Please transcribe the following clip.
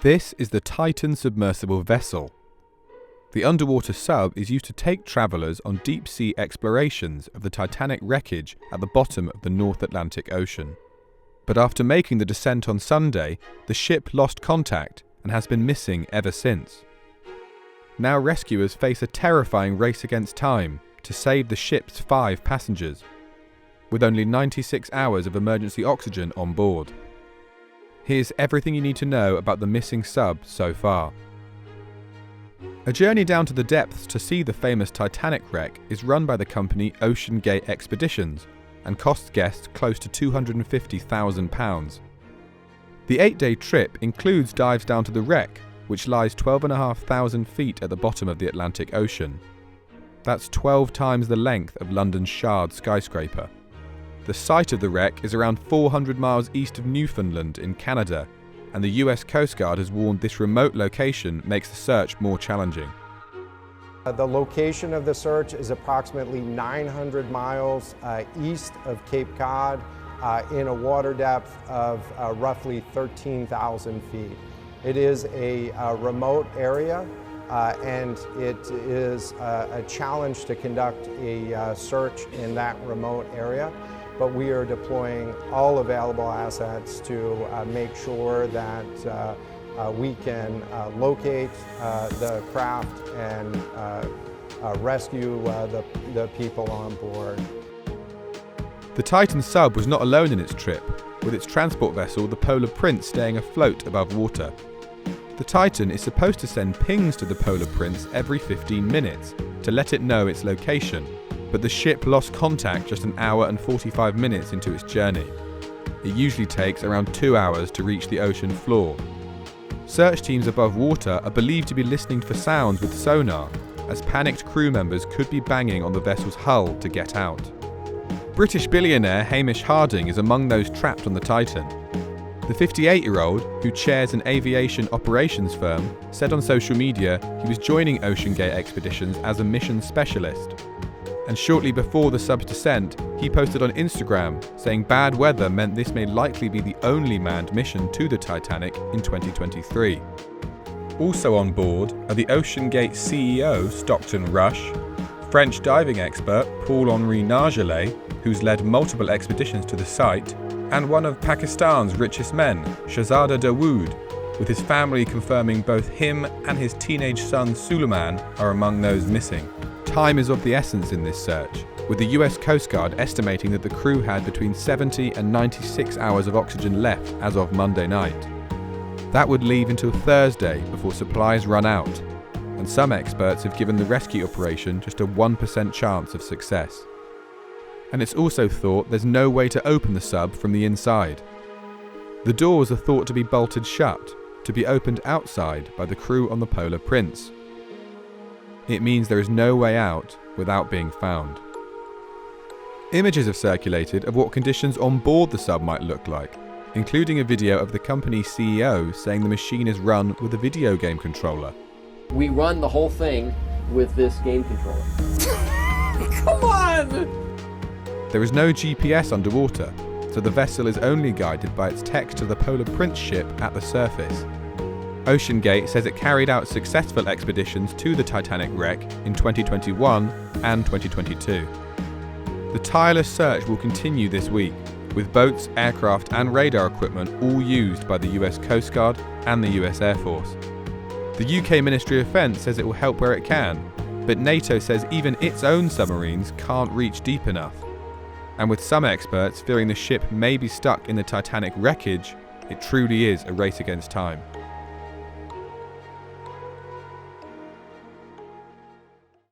This is the Titan submersible vessel. The underwater sub is used to take travellers on deep-sea explorations of the Titanic wreckage at the bottom of the North Atlantic Ocean. But after making the descent on Sunday, the ship lost contact and has been missing ever since. Now rescuers face a terrifying race against time to save the ship's 5 passengers, with only 96 hours of emergency oxygen on board. Here's everything you need to know about the missing sub so far. A journey down to the depths to see the famous Titanic wreck is run by the company OceanGate Expeditions and costs guests close to £250,000. The 8-day trip includes dives down to the wreck, which lies 12,500 feet at the bottom of the Atlantic Ocean. That's 12 times the length of London's Shard skyscraper. The site of the wreck is around 400 miles east of Newfoundland in Canada, and the US Coast Guard has warned this remote location makes the search more challenging. The location of the search is approximately 900 miles east of Cape Cod in a water depth of roughly 13,000 feet. It is a remote area and it is a challenge to conduct a search in that remote area. But we are deploying all available assets to make sure that we can locate the craft and rescue the people on board. The Titan sub was not alone in its trip, with its transport vessel, the Polar Prince, staying afloat above water. The Titan is supposed to send pings to the Polar Prince every 15 minutes to let it know its location, but the ship lost contact just an hour and 45 minutes into its journey. It usually takes around 2 hours to reach the ocean floor. Search teams above water are believed to be listening for sounds with sonar, as panicked crew members could be banging on the vessel's hull to get out. British billionaire Hamish Harding is among those trapped on the Titan. The 58-year-old, who chairs an aviation operations firm, said on social media he was joining OceanGate Expeditions as a mission specialist. And shortly before the sub's descent, he posted on Instagram saying bad weather meant this may likely be the only manned mission to the Titanic in 2023. Also on board are the OceanGate CEO Stockton Rush, French diving expert Paul-Henri Nargeolet, who's led multiple expeditions to the site, and one of Pakistan's richest men, Shahzada Dawood, with his family confirming both him and his teenage son Suleiman are among those missing. Time is of the essence in this search, with the US Coast Guard estimating that the crew had between 70 and 96 hours of oxygen left as of Monday night. That would leave until Thursday before supplies run out, and some experts have given the rescue operation just a 1% chance of success. And it's also thought there's no way to open the sub from the inside. The doors are thought to be bolted shut, to be opened outside by the crew on the Polar Prince. It means there is no way out without being found. Images have circulated of what conditions on board the sub might look like, including a video of the company's CEO saying the machine is run with a video game controller. We run the whole thing with this game controller. Come on! There is no GPS underwater, so the vessel is only guided by its text to the Polar Prince ship at the surface. OceanGate says it carried out successful expeditions to the Titanic wreck in 2021 and 2022. The tireless search will continue this week, with boats, aircraft and radar equipment all used by the US Coast Guard and the US Air Force. The UK Ministry of Defence says it will help where it can, but NATO says even its own submarines can't reach deep enough. And with some experts fearing the ship may be stuck in the Titanic wreckage, it truly is a race against time.